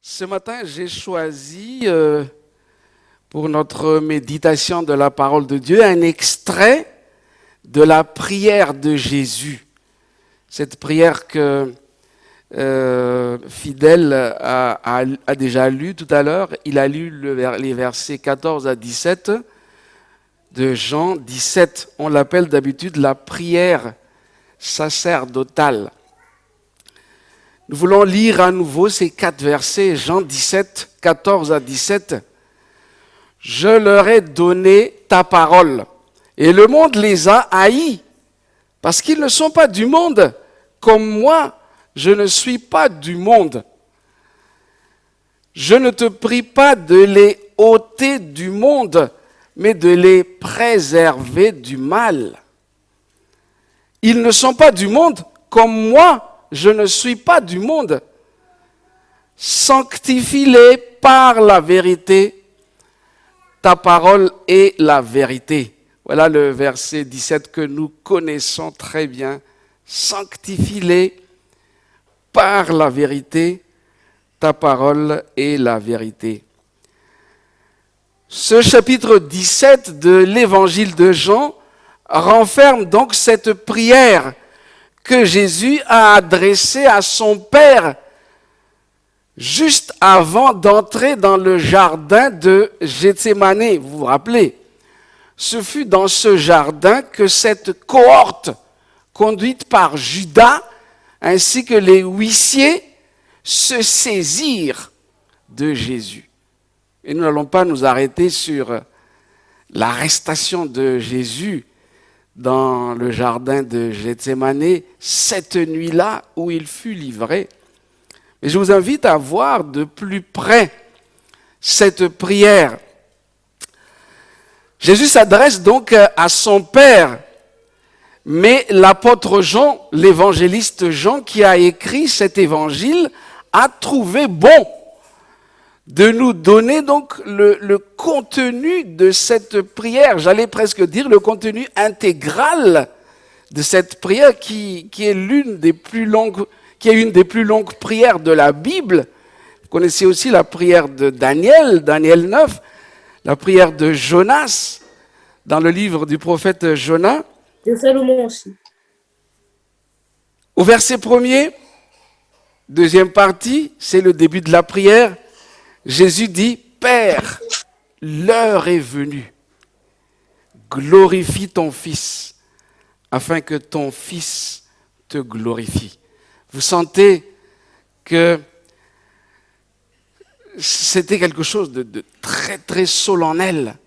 Ce matin, j'ai choisi pour notre méditation de la parole de Dieu un extrait de la prière de Jésus. Cette prière que Fidèle a déjà lue tout à l'heure. Il a lu les versets 14 à 17 de Jean 17. On l'appelle d'habitude la prière sacerdotale. Nous voulons lire à nouveau ces 4 versets, Jean 17, 14 à 17. « Je leur ai donné ta parole, et le monde les a haïs, parce qu'ils ne sont pas du monde, comme moi, je ne suis pas du monde. Je ne te prie pas de les ôter du monde, mais de les préserver du mal. Ils ne sont pas du monde, comme moi, je ne suis pas du monde. Sanctifie-les par la vérité. Ta parole est la vérité. » Voilà le verset 17 que nous connaissons très bien. Sanctifie-les par la vérité. Ta parole est la vérité. Ce chapitre 17 de l'évangile de Jean renferme donc cette prière que Jésus a adressée à son Père juste avant d'entrer dans le jardin de Gethsémani. Vous vous rappelez, ce fut dans ce jardin que cette cohorte conduite par Judas ainsi que les huissiers se saisirent de Jésus. Et nous n'allons pas nous arrêter sur l'arrestation de Jésus dans le jardin de Gethsémani, cette nuit-là où il fut livré. Mais je vous invite à voir de plus près cette prière. Jésus s'adresse donc à son Père, mais l'apôtre Jean, l'évangéliste Jean qui a écrit cet évangile, a trouvé bon de nous donner donc le contenu de cette prière, j'allais presque dire le contenu intégral de cette prière qui est une des plus longues prières de la Bible. Vous connaissez aussi la prière de Daniel 9, la prière de Jonas dans le livre du prophète Jonas. De Salomon aussi. Au verset 1er, deuxième partie, c'est le début de la prière. Jésus dit, « Père, l'heure est venue. Glorifie ton Fils, afin que ton Fils te glorifie. » Vous sentez que c'était quelque chose de très, très solennel.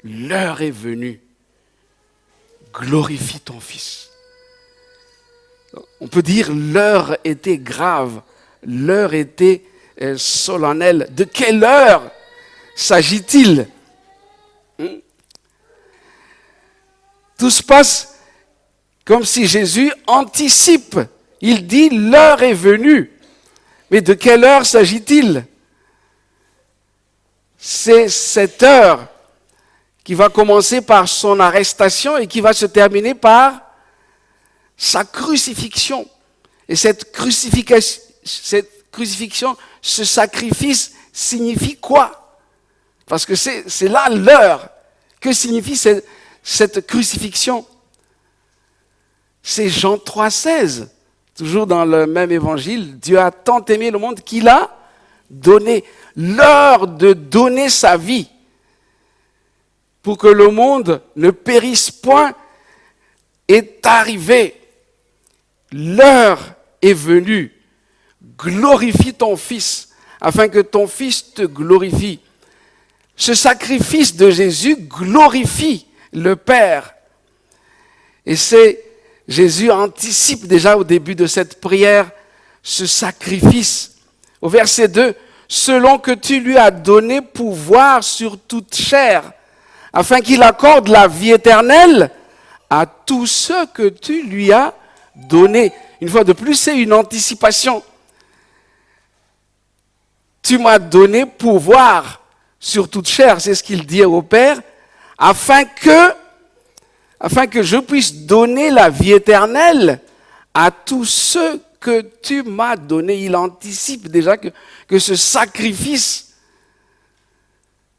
L'heure est venue. Glorifie ton Fils. On peut dire l'heure était grave, l'heure était solennelle. De quelle heure s'agit-il? Tout se passe comme si Jésus anticipe. Il dit l'heure est venue. Mais de quelle heure s'agit-il? C'est cette heure qui va commencer par son arrestation et qui va se terminer par sa crucifixion. Et cette crucifixion, ce sacrifice signifie quoi? Parce que c'est là l'heure. Que signifie cette crucifixion? C'est Jean 3,16. Toujours dans le même évangile. Dieu a tant aimé le monde qu'il a donné l'heure de donner sa vie pour que le monde ne périsse point est arrivé. L'heure est venue. Glorifie ton Fils, afin que ton Fils te glorifie. Ce sacrifice de Jésus glorifie le Père. Et Jésus anticipe déjà au début de cette prière ce sacrifice. Au verset 2, « Selon que tu lui as donné pouvoir sur toute chair, afin qu'il accorde la vie éternelle à tous ceux que tu lui as donnés. » Une fois de plus, c'est une anticipation. Tu m'as donné pouvoir sur toute chair, c'est ce qu'il dit au Père, afin que je puisse donner la vie éternelle à tous ceux que tu m'as donnés. Il anticipe déjà que ce sacrifice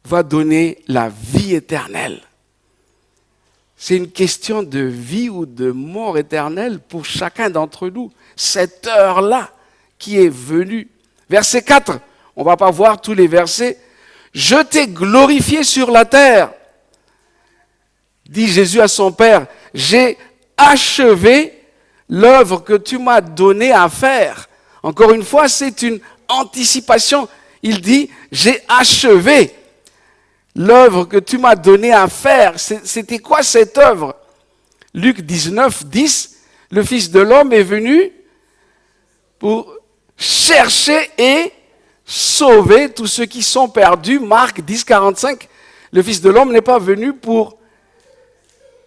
va donner la vie éternelle. C'est une question de vie ou de mort éternelle pour chacun d'entre nous. Cette heure-là qui est venue. Verset 4, on ne va pas voir tous les versets. Je t'ai glorifié sur la terre, dit Jésus à son Père. J'ai achevé l'œuvre que tu m'as donnée à faire. Encore une fois, c'est une anticipation. Il dit, j'ai achevé l'œuvre que tu m'as donnée à faire. C'était quoi cette œuvre? Luc 19, 10, le Fils de l'homme est venu pour chercher et sauver tous ceux qui sont perdus. Marc 10, 45, le Fils de l'homme n'est pas venu pour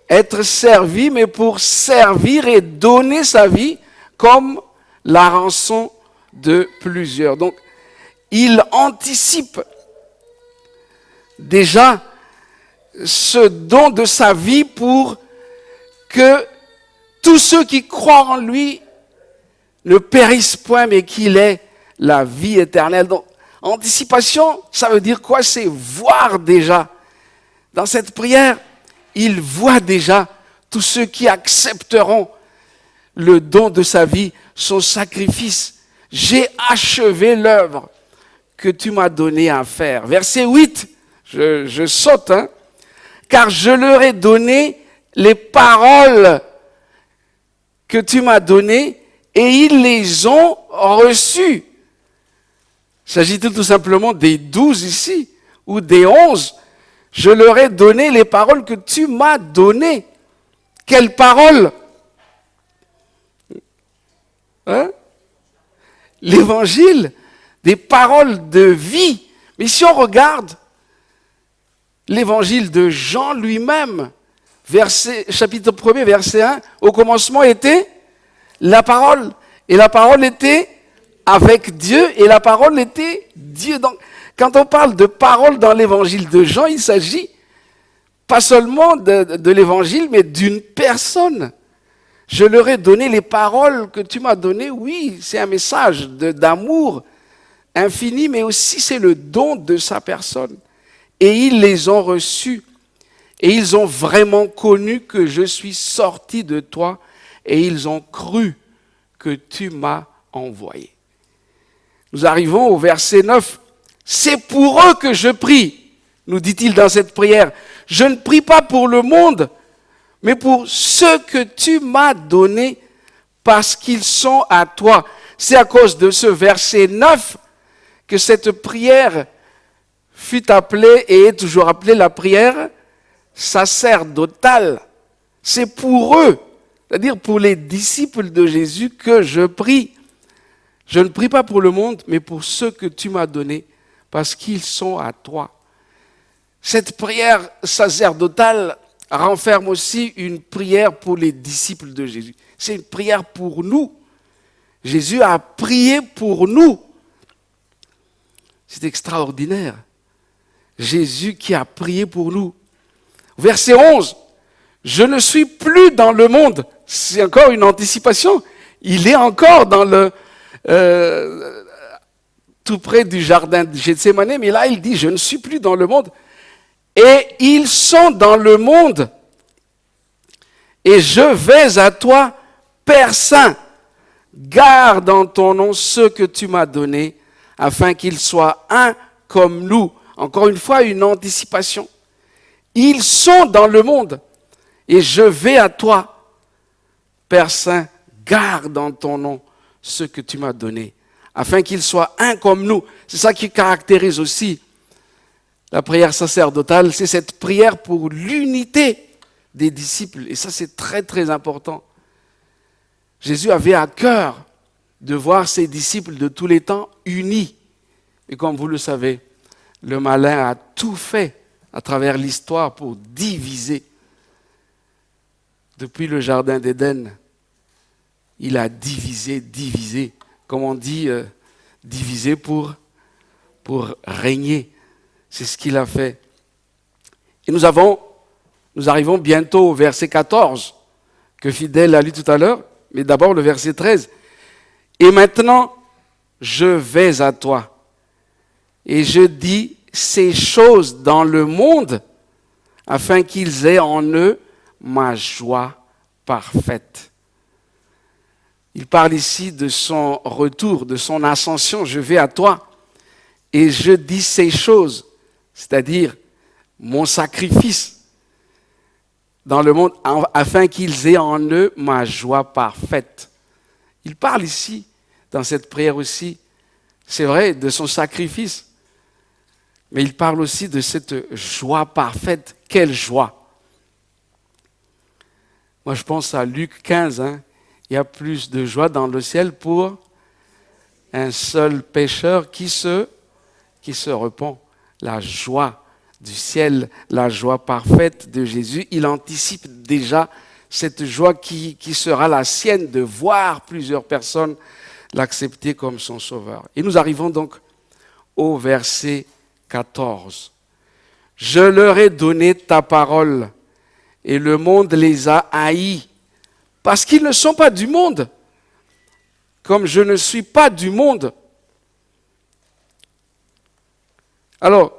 être servi, mais pour servir et donner sa vie comme la rançon de plusieurs. Donc, il anticipe déjà ce don de sa vie pour que tous ceux qui croient en lui ne périssent point, mais qu'il ait la vie éternelle. Donc, anticipation, ça veut dire quoi? C'est voir déjà. Dans cette prière, il voit déjà tous ceux qui accepteront le don de sa vie, son sacrifice. J'ai achevé l'œuvre que tu m'as donné à faire. Verset 8, je saute, car je leur ai donné les paroles que tu m'as données et ils les ont reçues. S'agit-il tout simplement des 12 ici ou des 11? Je leur ai donné les paroles que tu m'as données. Quelles paroles? L'évangile, des paroles de vie. Mais si on regarde l'évangile de Jean lui-même, chapitre 1er, verset 1, au commencement était la parole. Et la parole était avec Dieu et la parole était Dieu. Donc, quand on parle de parole dans l'évangile de Jean, il s'agit pas seulement de l'évangile, mais d'une personne. Je leur ai donné les paroles que tu m'as données. Oui, c'est un message d'amour infini, mais aussi c'est le don de sa personne. Et ils les ont reçus. Et ils ont vraiment connu que je suis sorti de toi. Et ils ont cru que tu m'as envoyé. Nous arrivons au verset 9. C'est pour eux que je prie, nous dit-il dans cette prière. Je ne prie pas pour le monde, mais pour ceux que tu m'as donnés, parce qu'ils sont à toi. C'est à cause de ce verset 9 que cette prière fut appelée et est toujours appelée la prière sacerdotale. C'est pour eux, c'est-à-dire pour les disciples de Jésus que je prie. Je ne prie pas pour le monde, mais pour ceux que tu m'as donnés, parce qu'ils sont à toi. Cette prière sacerdotale renferme aussi une prière pour les disciples de Jésus. C'est une prière pour nous. Jésus a prié pour nous. C'est extraordinaire. Jésus qui a prié pour nous. Verset 11. Je ne suis plus dans le monde. C'est encore une anticipation. Il est encore dans tout près du jardin de Gethsémani, mais là il dit, je ne suis plus dans le monde. Et ils sont dans le monde. Et je vais à toi, Père Saint. Garde en ton nom ceux que tu m'as donnés, afin qu'ils soient un comme nous. Encore une fois, une anticipation. Ils sont dans le monde. Et je vais à toi, Père Saint. Garde en ton nom ceux que tu m'as donnés, afin qu'ils soient un comme nous. C'est ça qui caractérise aussi la prière sacerdotale, c'est cette prière pour l'unité des disciples. Et ça, c'est très, très important. Jésus avait à cœur de voir ses disciples de tous les temps unis. Et comme vous le savez, le malin a tout fait à travers l'histoire pour diviser. Depuis le jardin d'Éden, il a divisé. Comme on dit, diviser pour régner. C'est ce qu'il a fait. Et nous arrivons bientôt au verset 14, que Fidèle a lu tout à l'heure. Mais d'abord le verset 13. Et maintenant, je vais à toi. Et je dis ces choses dans le monde, afin qu'ils aient en eux ma joie parfaite. Il parle ici de son retour, de son ascension. Je vais à toi et je dis ces choses, c'est-à-dire mon sacrifice dans le monde, afin qu'ils aient en eux ma joie parfaite. Il parle ici, dans cette prière aussi, c'est vrai, de son sacrifice, mais il parle aussi de cette joie parfaite. Quelle joie! Moi, je pense à Luc 15, il y a plus de joie dans le ciel pour un seul pécheur qui se repent. La joie du ciel, la joie parfaite de Jésus, il anticipe déjà cette joie qui sera la sienne de voir plusieurs personnes l'accepter comme son sauveur. Et nous arrivons donc au verset 14. Je leur ai donné ta parole et le monde les a haïs parce qu'ils ne sont pas du monde, comme je ne suis pas du monde. Alors,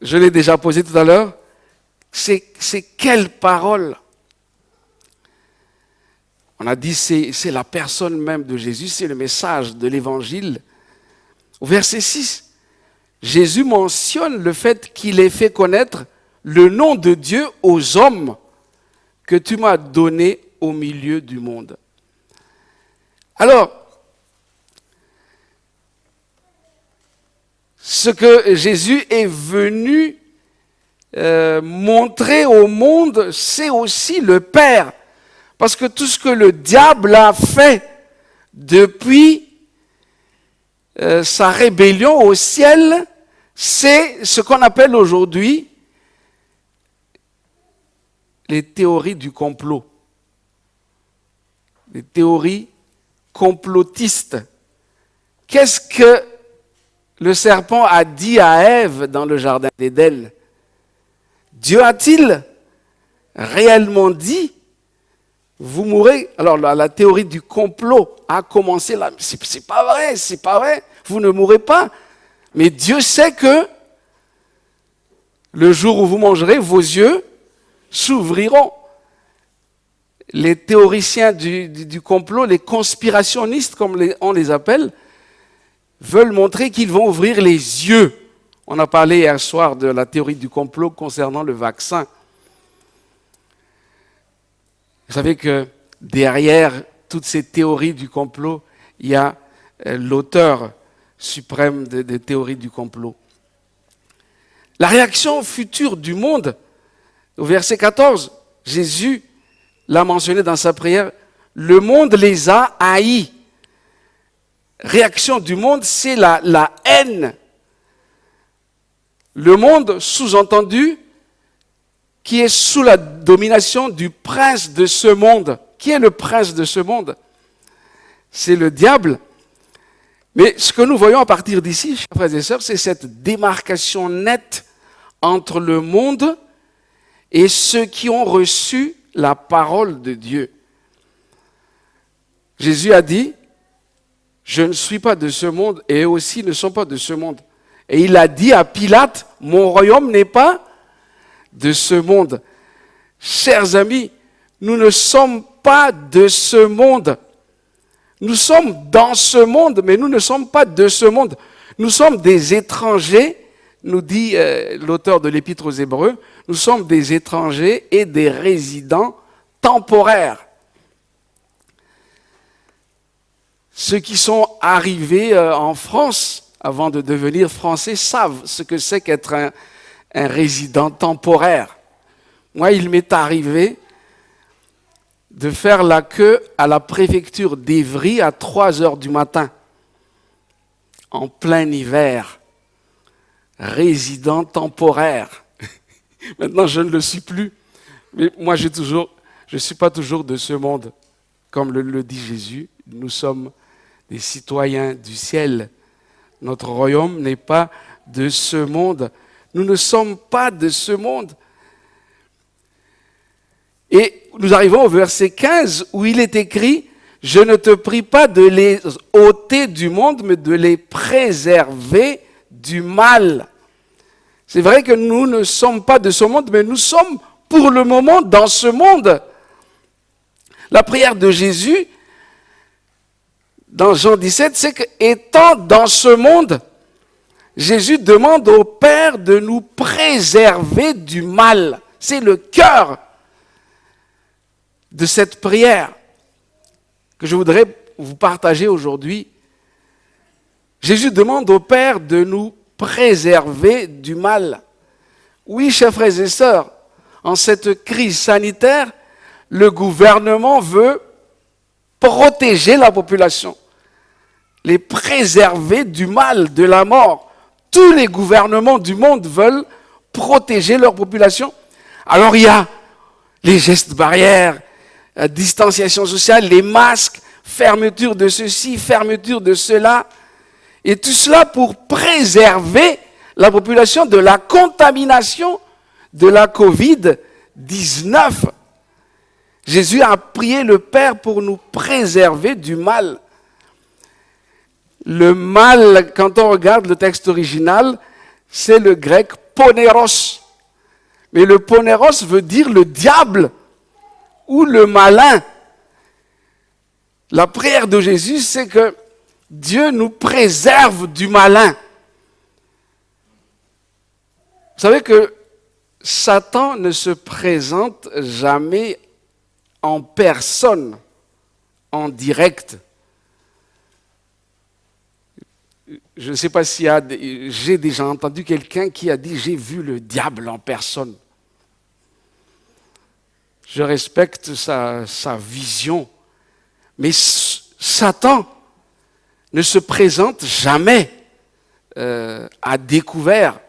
je l'ai déjà posé tout à l'heure, c'est quelle parole? On a dit c'est la personne même de Jésus, c'est le message de l'évangile. Au verset 6, Jésus mentionne le fait qu'il ait fait connaître le nom de Dieu aux hommes que tu m'as donné au milieu du monde. Alors, ce que Jésus est venu montrer au monde, c'est aussi le Père. Parce que tout ce que le diable a fait depuis sa rébellion au ciel, c'est ce qu'on appelle aujourd'hui les théories du complot. Les théories complotistes. Qu'est-ce que le serpent a dit à Ève dans le jardin d'Éden? Dieu a-t-il réellement dit vous mourrez? Alors la théorie du complot a commencé là. C'est pas vrai, vous ne mourrez pas. Mais Dieu sait que le jour où vous mangerez, vos yeux s'ouvriront. Les théoriciens du complot, les conspirationnistes comme on les appelle, veulent montrer qu'ils vont ouvrir les yeux. On a parlé hier soir de la théorie du complot concernant le vaccin. Vous savez que derrière toutes ces théories du complot, il y a l'auteur suprême des théories du complot. La réaction future du monde, au verset 14, Jésus l'a mentionné dans sa prière, le monde les a haïs. Réaction du monde, c'est la haine. Le monde, sous-entendu, qui est sous la domination du prince de ce monde. Qui est le prince de ce monde? C'est le diable. Mais ce que nous voyons à partir d'ici, chers frères et sœurs, c'est cette démarcation nette entre le monde et ceux qui ont reçu la parole de Dieu. Jésus a dit, je ne suis pas de ce monde et eux aussi ne sont pas de ce monde. Et il a dit à Pilate, mon royaume n'est pas de ce monde. Chers amis, nous ne sommes pas de ce monde. Nous sommes dans ce monde, mais nous ne sommes pas de ce monde. Nous sommes des étrangers, nous dit l'auteur de l'Épître aux Hébreux, nous sommes des étrangers et des résidents temporaires. Ceux qui sont arrivés en France avant de devenir français savent ce que c'est qu'être un résident temporaire. Moi, il m'est arrivé de faire la queue à la préfecture d'Évry à 3h du matin, en plein hiver, résident temporaire. Maintenant, je ne le suis plus, mais moi, je ne suis pas toujours de ce monde. Comme le dit Jésus, nous sommes des citoyens du ciel. Notre royaume n'est pas de ce monde. Nous ne sommes pas de ce monde. Et nous arrivons au verset 15 où il est écrit je ne te prie pas de les ôter du monde, mais de les préserver du mal. C'est vrai que nous ne sommes pas de ce monde, mais nous sommes pour le moment dans ce monde. La prière de Jésus, dans Jean 17, c'est qu'étant dans ce monde, Jésus demande au Père de nous préserver du mal. C'est le cœur de cette prière que je voudrais vous partager aujourd'hui. Jésus demande au Père de nous préserver du mal. Oui, chers frères et sœurs, en cette crise sanitaire, le gouvernement veut protéger la population, les préserver du mal, de la mort. Tous les gouvernements du monde veulent protéger leur population. Alors il y a les gestes barrières, la distanciation sociale, les masques, fermeture de ceci, fermeture de cela. Et tout cela pour préserver la population de la contamination de la Covid-19. Jésus a prié le Père pour nous préserver du mal. Le mal, quand on regarde le texte original, c'est le grec poneros. Mais le poneros veut dire le diable ou le malin. La prière de Jésus, c'est que Dieu nous préserve du malin. Vous savez que Satan ne se présente jamais en personne, en direct. Je ne sais pas si j'ai déjà entendu quelqu'un qui a dit « j'ai vu le diable en personne ». Je respecte sa vision, mais Satan ne se présente jamais à découvert.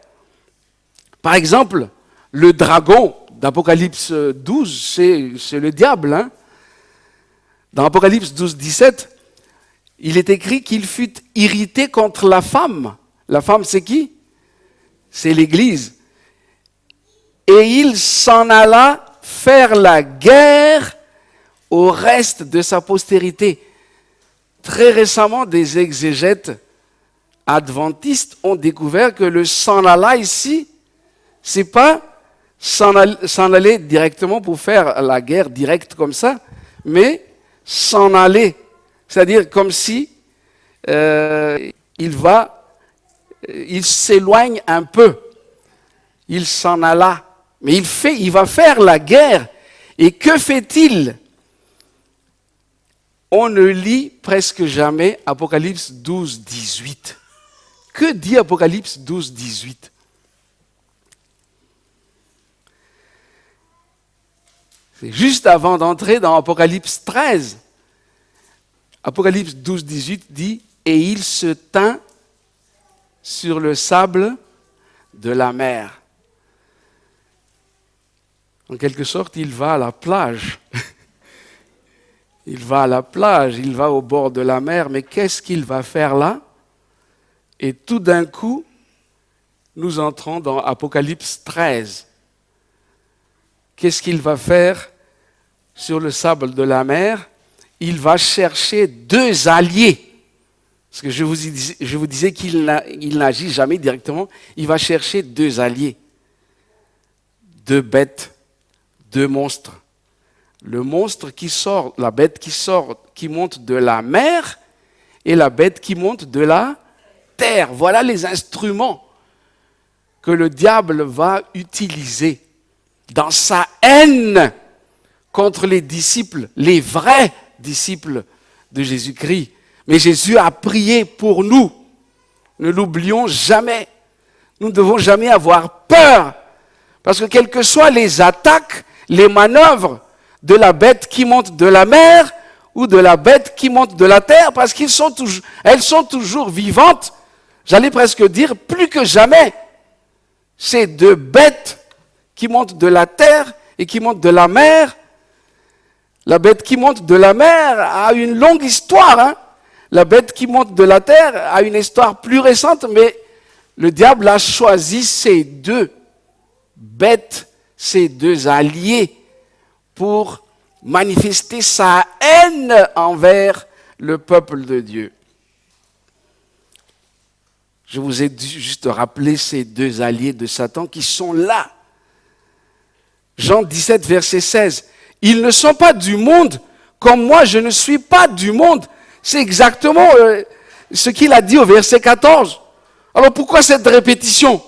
Par exemple, le dragon d'Apocalypse 12, c'est le diable. Hein? Dans Apocalypse 12, 17, il est écrit qu'il fut irrité contre la femme. La femme, c'est qui? C'est l'Église. Et il s'en alla faire la guerre au reste de sa postérité. Très récemment, des exégètes adventistes ont découvert que le s'en alla ici, c'est pas s'en aller directement pour faire la guerre directe comme ça, mais s'en aller. C'est-à-dire comme si il s'éloigne un peu. Il s'en alla. Mais il va faire la guerre. Et que fait-il? On ne lit presque jamais Apocalypse 12, 18. Que dit Apocalypse 12, 18? C'est juste avant d'entrer dans Apocalypse 13. Apocalypse 12, 18 dit « Et il se tint sur le sable de la mer ». En quelque sorte, il va à la plage. Il va à la plage, il va au bord de la mer, mais qu'est-ce qu'il va faire là? Et tout d'un coup, nous entrons dans Apocalypse 13. Qu'est-ce qu'il va faire sur le sable de la mer? Il va chercher deux alliés. Parce que je vous disais qu'il n'agit jamais directement. Il va chercher deux alliés. Deux bêtes, deux monstres. Le monstre qui sort, la bête qui sort, qui monte de la mer, et la bête qui monte de la terre. Voilà les instruments que le diable va utiliser dans sa haine contre les disciples, les vrais disciples de Jésus-Christ. Mais Jésus a prié pour nous. Ne l'oublions jamais. Nous ne devons jamais avoir peur. Parce que quelles que soient les attaques, les manœuvres de la bête qui monte de la mer ou de la bête qui monte de la terre, parce qu'elles sont toujours vivantes, j'allais presque dire plus que jamais. Ces deux bêtes qui montent de la terre et qui montent de la mer. La bête qui monte de la mer a une longue histoire. Hein? La bête qui monte de la terre a une histoire plus récente, mais le diable a choisi ces deux bêtes, ces deux alliés, pour manifester sa haine envers le peuple de Dieu. Je vous ai juste rappelé ces deux alliés de Satan qui sont là. Jean 17, verset 16. Ils ne sont pas du monde, comme moi je ne suis pas du monde. C'est exactement ce qu'il a dit au verset 14. Alors pourquoi cette répétition?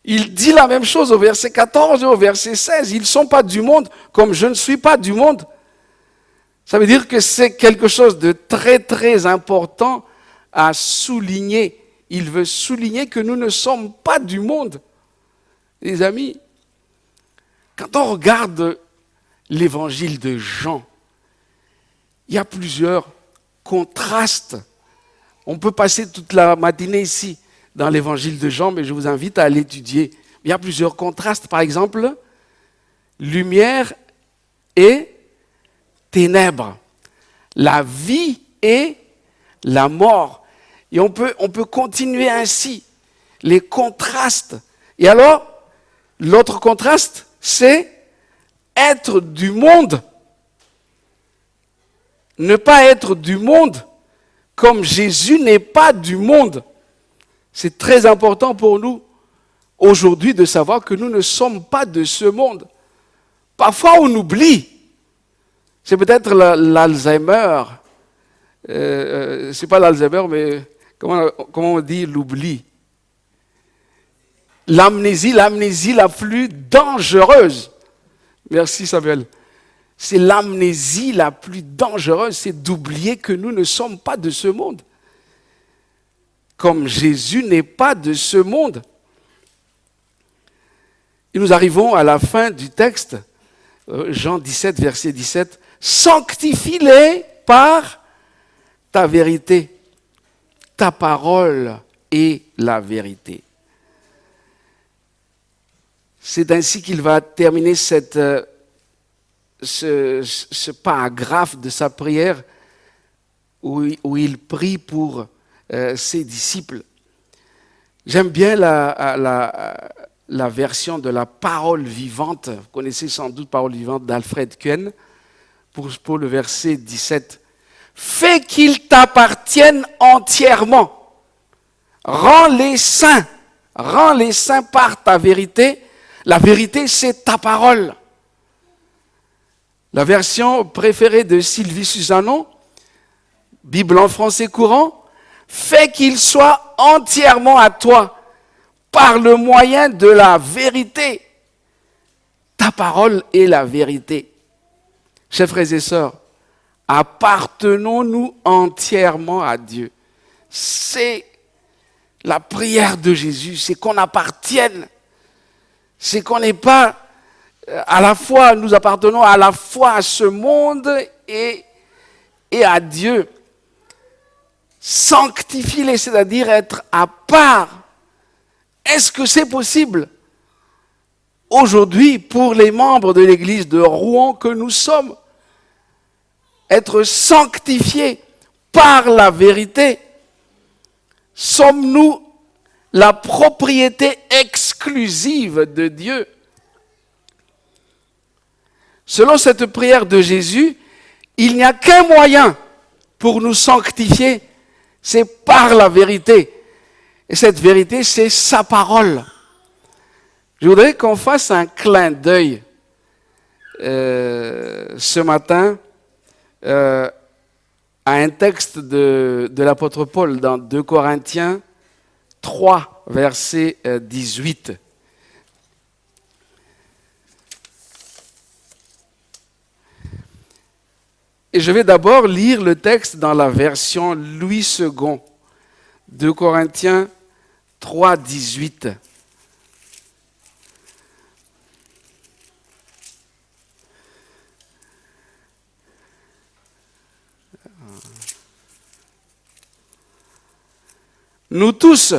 Il dit la même chose au verset 14 et au verset 16. Ils ne sont pas du monde, comme je ne suis pas du monde. Ça veut dire que c'est quelque chose de très très important à souligner. Il veut souligner que nous ne sommes pas du monde. Les amis, quand on regarde l'évangile de Jean, il y a plusieurs contrastes. On peut passer toute la matinée ici dans l'évangile de Jean, mais je vous invite à l'étudier. Il y a plusieurs contrastes. Par exemple, lumière et ténèbres, la vie et la mort. Et on peut continuer ainsi, les contrastes. Et alors, l'autre contraste, c'est être du monde. Ne pas être du monde, comme Jésus n'est pas du monde. C'est très important pour nous aujourd'hui de savoir que nous ne sommes pas de ce monde. Parfois, on oublie. C'est peut-être l'Alzheimer. C'est pas l'Alzheimer, mais comment on dit l'oubli? L'amnésie la plus dangereuse. Merci Samuel. C'est l'amnésie la plus dangereuse, c'est d'oublier que nous ne sommes pas de ce monde. Comme Jésus n'est pas de ce monde. Et nous arrivons à la fin du texte, Jean 17, verset 17. Sanctifie-les par ta vérité. Ta parole est la vérité. C'est ainsi qu'il va terminer ce paragraphe de sa prière où il prie pour ses disciples. J'aime bien la version de la parole vivante. Vous connaissez sans doute Parole vivante d'Alfred Kuen pour le verset 17. Fais qu'ils t'appartiennent entièrement. Rends-les saints par ta vérité. La vérité, c'est ta parole. La version préférée de Sylvie Susanon, Bible en français courant, fais qu'ils soient entièrement à toi par le moyen de la vérité. Ta parole est la vérité. Chers frères et sœurs, appartenons-nous entièrement à Dieu. C'est la prière de Jésus, c'est qu'on appartienne. C'est qu'on n'est pas à la fois, nous appartenons à la fois à ce monde et à Dieu. Sanctifie-les, c'est-à-dire être à part. Est-ce que c'est possible aujourd'hui pour les membres de l'église de Rouen que nous sommes? Être sanctifiés par la vérité. Sommes-nous la propriété exclusive de Dieu? Selon cette prière de Jésus, il n'y a qu'un moyen pour nous sanctifier, c'est par la vérité. Et cette vérité, c'est sa parole. Je voudrais qu'on fasse un clin d'œil ce matin à un texte de l'apôtre Paul dans 2 Corinthiens 3, verset 18. Et je vais d'abord lire le texte dans la version Louis II, 2 Corinthiens 3, 18. Nous tous,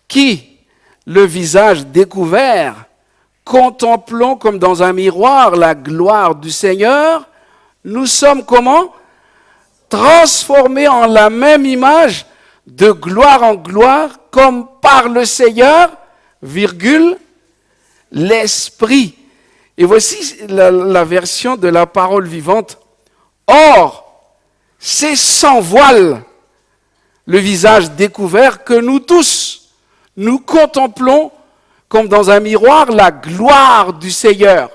qui, le visage découvert, contemplons comme dans un miroir la gloire du Seigneur, nous sommes comment? Transformés en la même image, de gloire en gloire, comme par le Seigneur, virgule, l'Esprit. Et voici la version de la parole vivante. Or, c'est sans voile, le visage découvert, que nous tous, nous contemplons comme dans un miroir la gloire du Seigneur.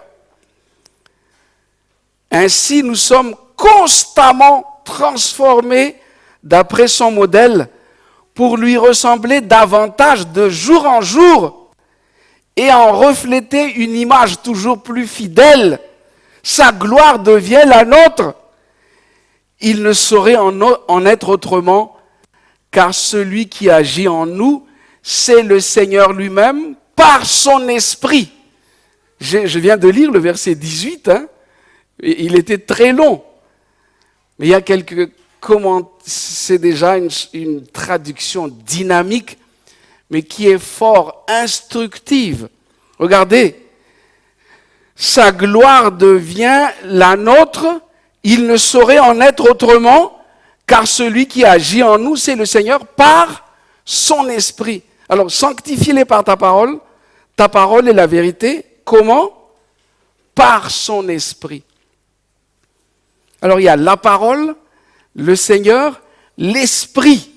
Ainsi, nous sommes constamment transformés d'après son modèle pour lui ressembler davantage de jour en jour et en refléter une image toujours plus fidèle. Sa gloire devient la nôtre. Il ne saurait en être autrement, car celui qui agit en nous, c'est le Seigneur lui-même par son esprit. Je viens de lire le verset 18, il était très long, mais il y a quelques commentaires, c'est déjà une traduction dynamique, mais qui est fort instructive. Regardez, sa gloire devient la nôtre, il ne saurait en être autrement, car celui qui agit en nous, c'est le Seigneur par son esprit. Alors, sanctifie-les par ta parole est la vérité. Comment? Par son esprit. Alors, il y a la parole, le Seigneur, l'esprit,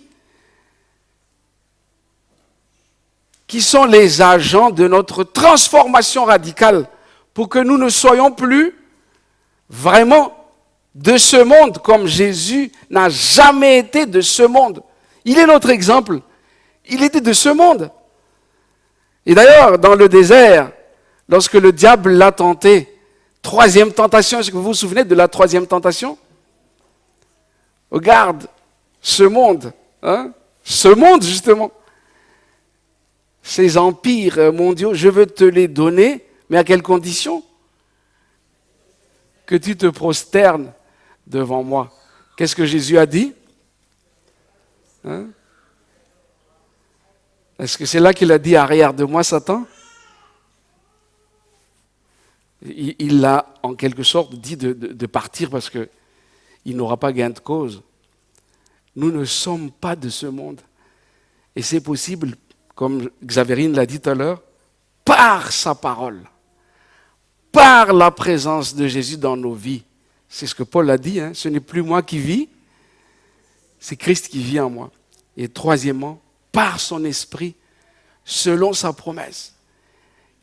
qui sont les agents de notre transformation radicale pour que nous ne soyons plus vraiment de ce monde, comme Jésus n'a jamais été de ce monde. Il est notre exemple. Il était de ce monde. Et d'ailleurs, dans le désert, lorsque le diable l'a tenté, troisième tentation, est-ce que vous vous souvenez de la troisième tentation? Regarde, ce monde, ce monde justement, ces empires mondiaux, je veux te les donner, mais à quelles conditions? Que tu te prosternes devant moi. Qu'est-ce que Jésus a dit? Est-ce que c'est là qu'il a dit « Arrière de moi, Satan » ? Il a en quelque sorte dit de partir parce qu'il n'aura pas gain de cause. Nous ne sommes pas de ce monde. Et c'est possible, comme Xavérine l'a dit tout à l'heure, par sa parole, par la présence de Jésus dans nos vies. C'est ce que Paul a dit, ce n'est plus moi qui vis, c'est Christ qui vit en moi. Et troisièmement, par son esprit, selon sa promesse.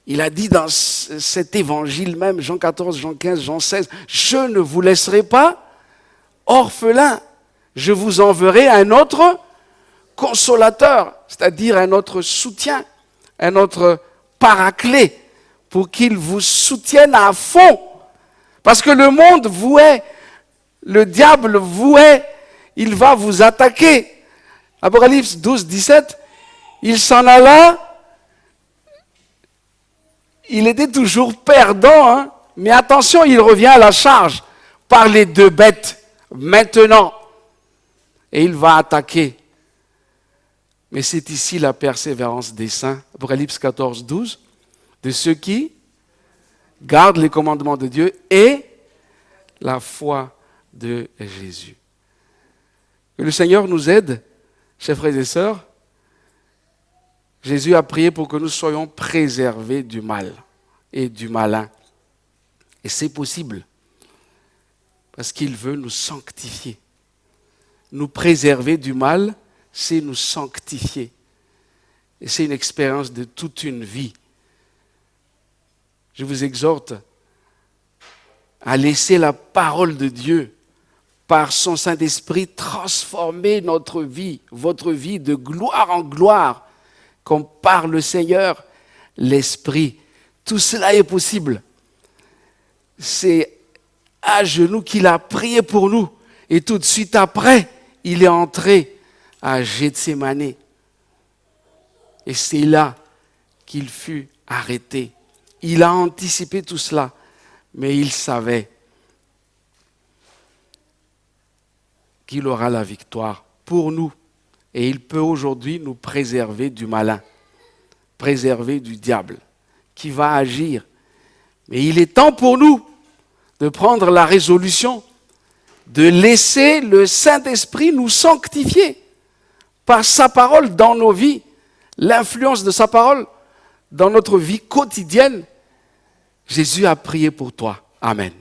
Il a dit dans cet évangile même, Jean 14, Jean 15, Jean 16, « Je ne vous laisserai pas orphelins, je vous enverrai un autre consolateur, c'est-à-dire un autre soutien, un autre paraclet, pour qu'il vous soutienne à fond. Parce que le monde vous hait, le diable vous hait, il va vous attaquer. » Apocalypse 12, 17, il s'en alla, il était toujours perdant, mais attention, il revient à la charge par les deux bêtes, maintenant. Et il va attaquer. Mais c'est ici la persévérance des saints, Apocalypse 14, 12, de ceux qui gardent les commandements de Dieu et la foi de Jésus. Que le Seigneur nous aide, chers frères et sœurs. Jésus a prié pour que nous soyons préservés du mal et du malin. Et c'est possible, parce qu'il veut nous sanctifier. Nous préserver du mal, c'est nous sanctifier. Et c'est une expérience de toute une vie. Je vous exhorte à laisser la parole de Dieu, par son Saint-Esprit, transformer notre vie, votre vie de gloire en gloire, comme par le Seigneur, l'Esprit. Tout cela est possible. C'est à genoux qu'il a prié pour nous. Et tout de suite après, il est entré à Gethsémane. Et c'est là qu'il fut arrêté. Il a anticipé tout cela, mais il savait qu'il aura la victoire pour nous. Et il peut aujourd'hui nous préserver du malin, préserver du diable, qui va agir. Mais il est temps pour nous de prendre la résolution de laisser le Saint-Esprit nous sanctifier par sa parole dans nos vies, l'influence de sa parole dans notre vie quotidienne. Jésus a prié pour toi. Amen.